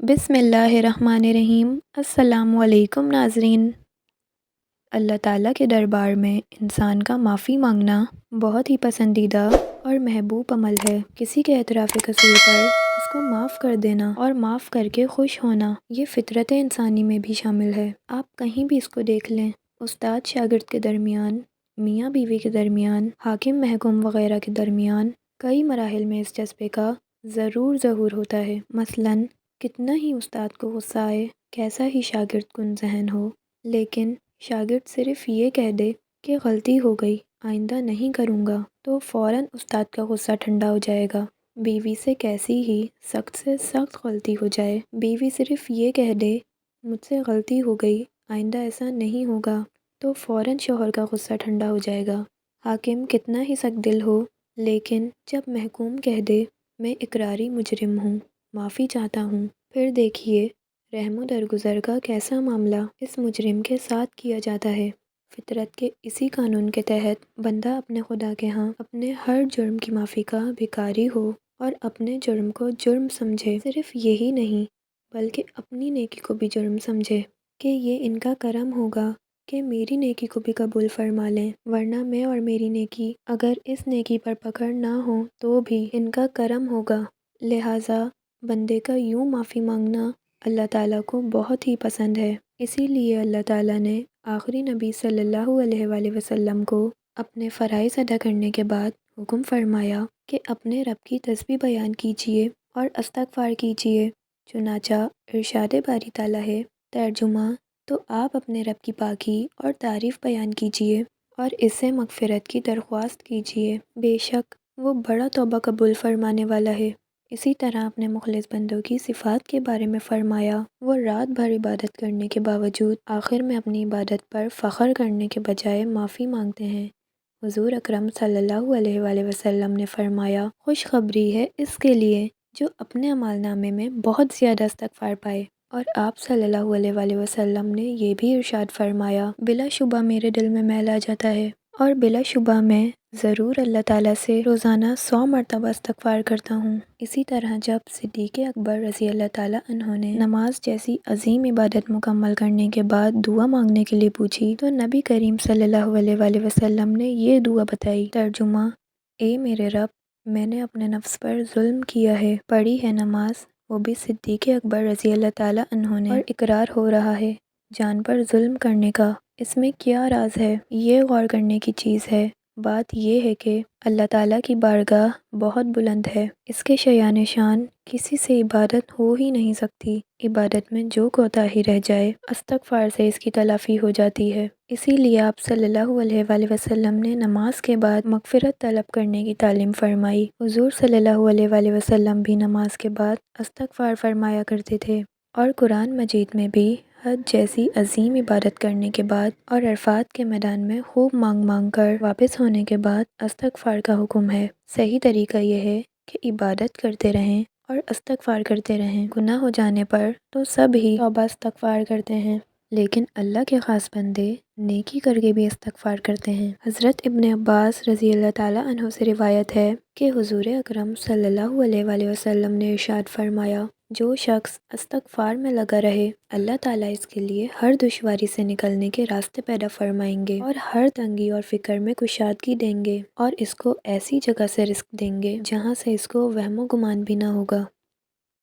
بسم اللہ الرحمن الرحیم۔ السلام علیکم ناظرین۔ اللہ تعالیٰ کے دربار میں انسان کا معافی مانگنا بہت ہی پسندیدہ اور محبوب عمل ہے۔ کسی کے اعتراف قصور پر اس کو معاف کر دینا اور معاف کر کے خوش ہونا، یہ فطرت انسانی میں بھی شامل ہے۔ آپ کہیں بھی اس کو دیکھ لیں، استاد شاگرد کے درمیان، میاں بیوی کے درمیان، حاکم محکوم وغیرہ کے درمیان کئی مراحل میں اس جذبے کا ضرور ظہور ہوتا ہے۔ مثلاً کتنا ہی استاد کو غصہ آئے، کیسا ہی شاگرد کن ذہن ہو، لیکن شاگرد صرف یہ کہہ دے کہ غلطی ہو گئی، آئندہ نہیں کروں گا، تو فوراً استاد کا غصہ ٹھنڈا ہو جائے گا۔ بیوی سے کیسی ہی سخت سے سخت غلطی ہو جائے، بیوی صرف یہ کہہ دے مجھ سے غلطی ہو گئی، آئندہ ایسا نہیں ہوگا، تو فوراً شوہر کا غصہ ٹھنڈا ہو جائے گا۔ حاکم کتنا ہی سخت دل ہو، لیکن جب محکوم کہہ دے میں اقراری مجرم ہوں، معافی چاہتا ہوں، پھر دیکھیے رحم و درگزر کا کیسا معاملہ اس مجرم کے ساتھ کیا جاتا ہے۔ فطرت کے اسی قانون کے تحت بندہ اپنے خدا کے ہاں اپنے ہر جرم کی معافی کا بھکاری ہو اور اپنے جرم کو جرم سمجھے۔ صرف یہی نہیں بلکہ اپنی نیکی کو بھی جرم سمجھے کہ یہ ان کا کرم ہوگا کہ میری نیکی کو بھی قبول فرما لیں، ورنہ میں اور میری نیکی اگر اس نیکی پر پکڑ نہ ہو تو بھی ان کا کرم ہوگا۔ لہٰذا بندے کا یوں معافی مانگنا اللہ تعالیٰ کو بہت ہی پسند ہے۔ اسی لیے اللہ تعالیٰ نے آخری نبی صلی اللہ علیہ وآلہ وسلم کو اپنے فرائض ادا کرنے کے بعد حکم فرمایا کہ اپنے رب کی تسبیح بیان کیجیے اور استغفار کیجیے۔ چنانچہ ارشاد باری تعالیٰ ہے، ترجمہ: تو آپ اپنے رب کی پاکی اور تعریف بیان کیجیے اور اس سے مغفرت کی درخواست کیجیے، بے شک وہ بڑا توبہ قبول فرمانے والا ہے۔ اسی طرح اپنے مخلص بندوں کی صفات کے بارے میں فرمایا، وہ رات بھر عبادت کرنے کے باوجود آخر میں اپنی عبادت پر فخر کرنے کے بجائے معافی مانگتے ہیں۔ حضور اکرم صلی اللہ علیہ وآلہ وسلم نے فرمایا، خوشخبری ہے اس کے لیے جو اپنے اعمال نامے میں بہت زیادہ استغفار پائے۔ اور آپ صلی اللہ علیہ وآلہ وسلم نے یہ بھی ارشاد فرمایا، بلا شبہ میرے دل میں میل آ جاتا ہے اور بلا شبہ میں ضرور اللہ تعالیٰ سے روزانہ 100 مرتبہ استغفار کرتا ہوں۔ اسی طرح جب صدیق اکبر رضی اللہ تعالیٰ عنہ نے نماز جیسی عظیم عبادت مکمل کرنے کے بعد دعا مانگنے کے لیے پوچھی تو نبی کریم صلی اللہ علیہ وآلہ وسلم نے یہ دعا بتائی، ترجمہ: اے میرے رب، میں نے اپنے نفس پر ظلم کیا ہے، پڑھی ہے نماز وہ بھی صدیق اکبر رضی اللہ تعالیٰ عنہ نے، اور اقرار ہو رہا ہے جان پر ظلم کرنے کا، اس میں کیا راز ہے؟ یہ غور کرنے کی چیز ہے۔ بات یہ ہے کہ اللہ تعالیٰ کی بارگاہ بہت بلند ہے، اس کے شایان شان کسی سے عبادت ہو ہی نہیں سکتی۔ عبادت میں جو کوتاہی رہ جائے استغفار سے اس کی تلافی ہو جاتی ہے۔ اسی لیے آپ صلی اللہ علیہ وآلہ وسلم نے نماز کے بعد مغفرت طلب کرنے کی تعلیم فرمائی۔ حضور صلی اللہ علیہ وآلہ وسلم بھی نماز کے بعد استغفار فرمایا کرتے تھے، اور قرآن مجید میں بھی حج جیسی عظیم عبادت کرنے کے بعد اور عرفات کے میدان میں خوب مانگ مانگ کر واپس ہونے کے بعد استغفار کا حکم ہے۔ صحیح طریقہ یہ ہے کہ عبادت کرتے رہیں اور استغفار کرتے رہیں۔ گناہ ہو جانے پر تو سب ہی توبہ استغفار کرتے ہیں، لیکن اللہ کے خاص بندے نیکی کر کے بھی استغفار کرتے ہیں۔ حضرت ابن عباس رضی اللہ تعالیٰ عنہ سے روایت ہے کہ حضور اکرم صلی اللہ علیہ وآلہ وسلم نے ارشاد فرمایا، جو شخص استغفار میں لگا رہے اللہ تعالیٰ اس کے لیے ہر دشواری سے نکلنے کے راستے پیدا فرمائیں گے اور ہر تنگی اور فکر میں کشادگی دیں گے، اور اس کو ایسی جگہ سے رزق دیں گے جہاں سے اس کو وہم و گمان بھی نہ ہوگا۔